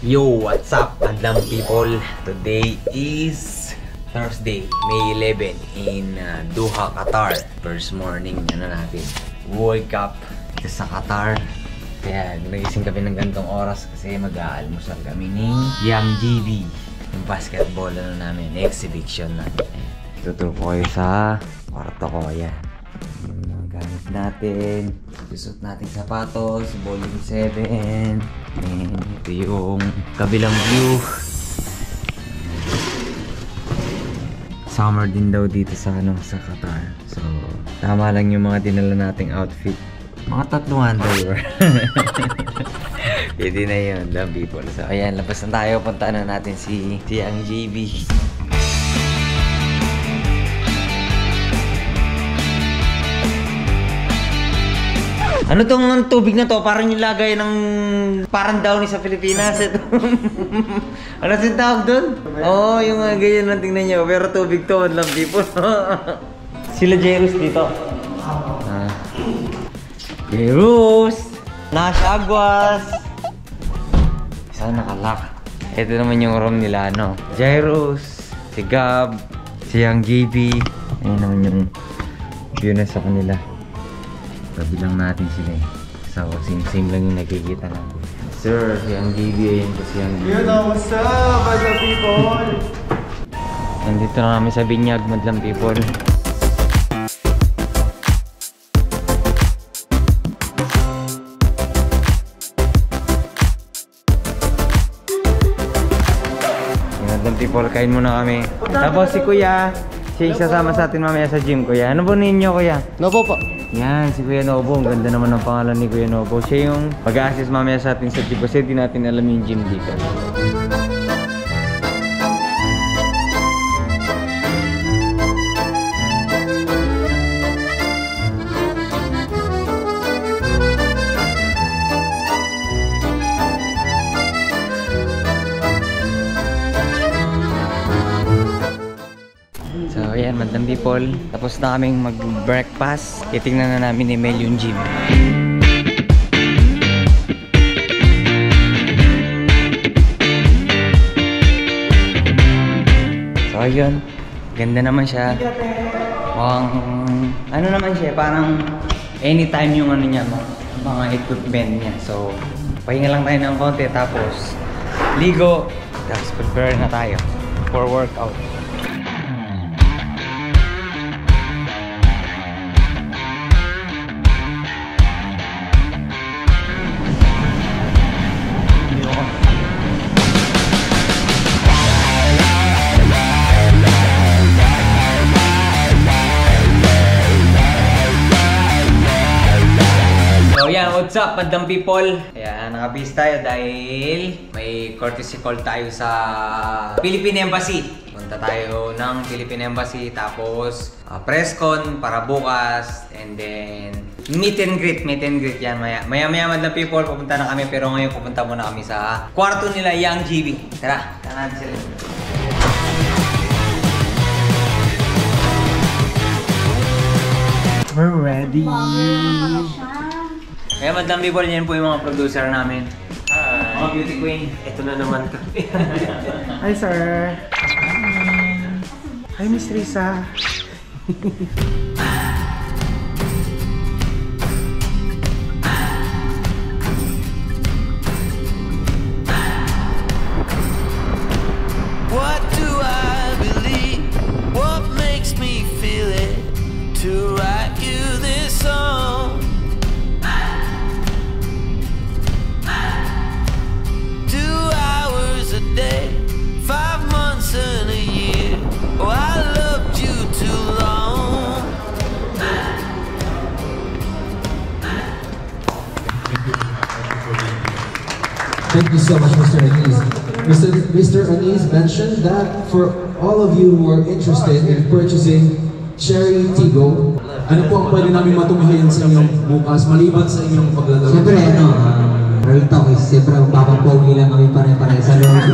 Yo, what's up, madlang people? Today is Thursday, May 11 in Doha, Qatar. First morning natin. Wake up dito sa Qatar. Kaya nagising kami ng gantong oras kasi mag-aalmusal kami ni Young GB. Yung basketball namin, exhibition natin. Tuturo ko kayo sa kwarto ko. Ayan. Yung mga gamit natin. Susot natin sapatos, volume 7. And ito yung kabilang view. Summer din daw dito sa sa Qatar. So, tama lang yung mga dinala nating outfit. Mga 3 underwear. Pwede na yun, damn people. So, ayan, labas na tayo. Puntaan na natin si Young GB. Ano tong tubig na to? Parang yung lagay ng parang downy sa Pilipinas. Ito. Ano sin tawag doon? Oo, yung ganyan lang tingnan nyo. Pero tubig to, lang people. Sila Jerus dito. Jerus! Nash Aguas! Isa nakalock. Ito naman yung room nila, no? Jerus, si Gab, si Young GB. Ayun naman yung view na sa kanila. Kabilang natin sila eh. So, same lang yung nakikita natin. Sir, si Young GB, ayun po si Young GB. You know what's up, madlang people? Nandito na kami sa binyag, madlang people. Madlang people, kain muna kami. Tapos si Kuya, siya yung sasama sa atin mamaya sa gym, Kuya. Ano po ninyo, Kuya? Nobo po. Yan, si Kuya Nobo. Ang ganda naman ng pangalan ni Kuya Nobo. Siya yung mag-a-assist mamaya sa atin sa gym kasi di natin alam yung gym dito. So ayan, madlang people. Tapos na kaming mag-breakfast. Titingnan na namin ni Mel yung gym. So ayun, ganda naman siya. Ano naman siya, parang anytime yung ano niya, mga equipment niya. So pahinga lang tayo ng konti tapos ligo. Tapos prepare na tayo for workout. What's up, madlang people? Ayan, nakabis tayo dahil may courtesy call tayo sa Philippine Embassy. Punta tayo ng Philippine Embassy, tapos press con para bukas, and then meet and greet yan. Maya madlang people, pupunta na kami, pero ngayon pupunta muna kami sa kwarto nila Young GB. Tara, tara natin sila. We're ready. Kaya madlang people, yan po yung mga producer namin. Hi! Mga beauty queen. Ito na naman kami. Hi, sir. Hi, Miss Risa. What do I believe? What makes me feel it to write you this song? 2 hours a day, 5 months and a year. Oh, I loved you too long. Thank you so much, Mr. Anis. Mr. Anis mentioned that for all of you who are interested in purchasing Cherry Tigo, ano po ang pwede namin matumihin sa inyong bukas maliban sa inyong paglalaro? Siyempre, real talk is, siyempre, papapogi lang kami pare-pare sa loob.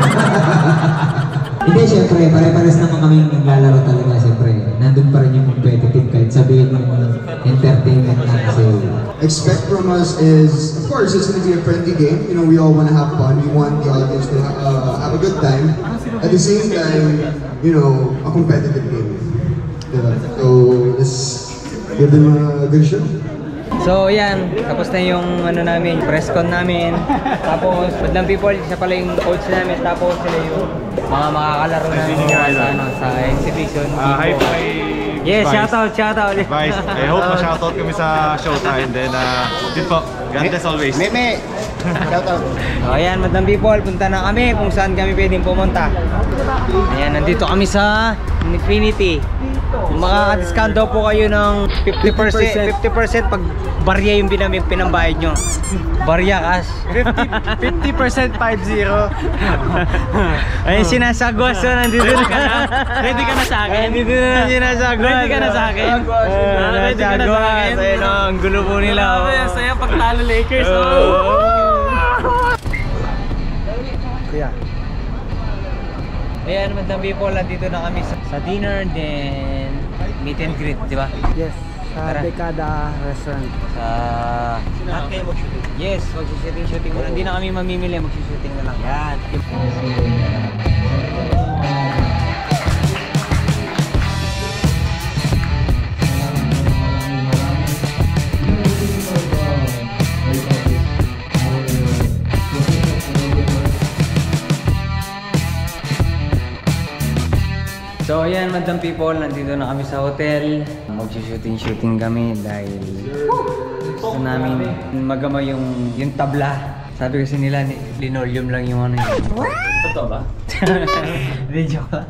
Hindi, siyempre, pare-pares naman kami naglalaro talaga, siyempre. Nandun pa rin yung competitive kahit sabihin mo entertainment na kasi expect from us is, of course, it's going to be a friendly game. You know, we all want to have fun. We want the audience to have a good time. At the same time, you know, a competitive game. So let's give them a good show. So yan, tapos na yung ano namin, press con namin. Tapos Madlang People, siya pala yung coach namin. Tapos sila yung mga makakalaro namin sa exhibition. Hi po kay Yes, Vice. shoutout. Vice, I hope ma-shoutout kami sa Showtime. Then, yun po, God bless always. Meme! Shoutout! So ayan, Madlang People, punta na kami kung saan kami pwedeng pumunta. Ayan, nandito kami sa Infinity. Makaka-discount daw po kayo ng 50% pag barya yung pinambayad nyo. Barya cash. 50% 50%. Ayun sinasagwas, so nandito na. Ready ka na sa akin? Nandito na sinasagwas. Ready ka na sa akin? Ready ka na sa akin? Ayun o, ang gulo po nila. Ang saya pag talo Lakers. Kuya. Ayan, Madlang People, nandito na kami sa dinner, then meet and greet, di ba? Yes, sa Tara. Dekada Restaurant. Sa... Yes, mag-shooting muna. Hindi na kami mamimili, mag-shooting na lang. Yan. So ayan, Madlang People, nandito na kami sa hotel. Mag-shooting kami dahil gusto namin magama yung tabla. Sabi kasi nila, linoleum lang yung ano yun. Totoo ba? Hindi, joke lang.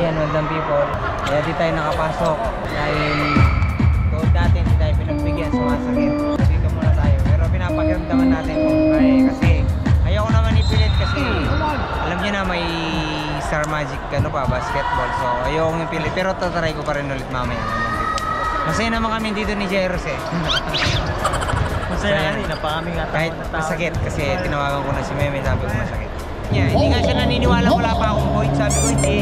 Madlang People, kaya di tayo nakapasok dahil tuhod natin di tayo pinagbigyan sa masakit. Dito muna tayo, pero pinapakiramdaman natin kung kaya kasi ayoko naman ipilit kasi alam niyo na may Star Magic basketball, so ayoko ipilit pero tatry ko pa rin ulit mamaya. Masaya naman kami dito ni Jairus eh. Masaya kanina pa kami nga kahit masakit kasi tinawagan ko na si Meme, sabi ko masakit. Yeah, hindi nga siya naniniwala, wala pa akong point. Sabi ko hindi.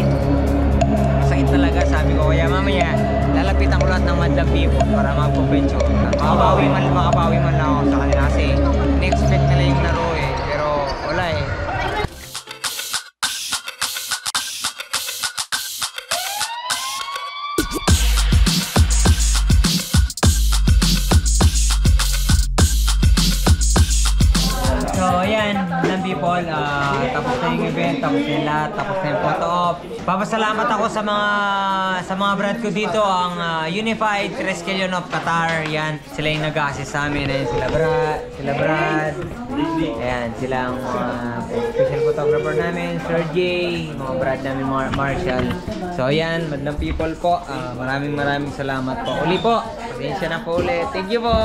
Masakit talaga, sabi ko. Kaya mamaya, lalapitan ko lahat ng Madlang People para magpo-pension. Makabawi man lang ako sa kanila kasi in-expect nila yung laro eh. Pero wala eh. namin, tapos na yung lahat, tapos na yung photo op. Papasalamat ako sa mga brad ko dito, ang Unified Triskelion of Qatar. Yan, sila yung nag-assist sa amin. Ayan, sila Brad. Ayan, sila ang special photographer namin, Sir Jay, mga brad namin, Marshall. So ayan, Madlang People po, maraming salamat po. Uli po, pasensya na po ulit. Thank you po!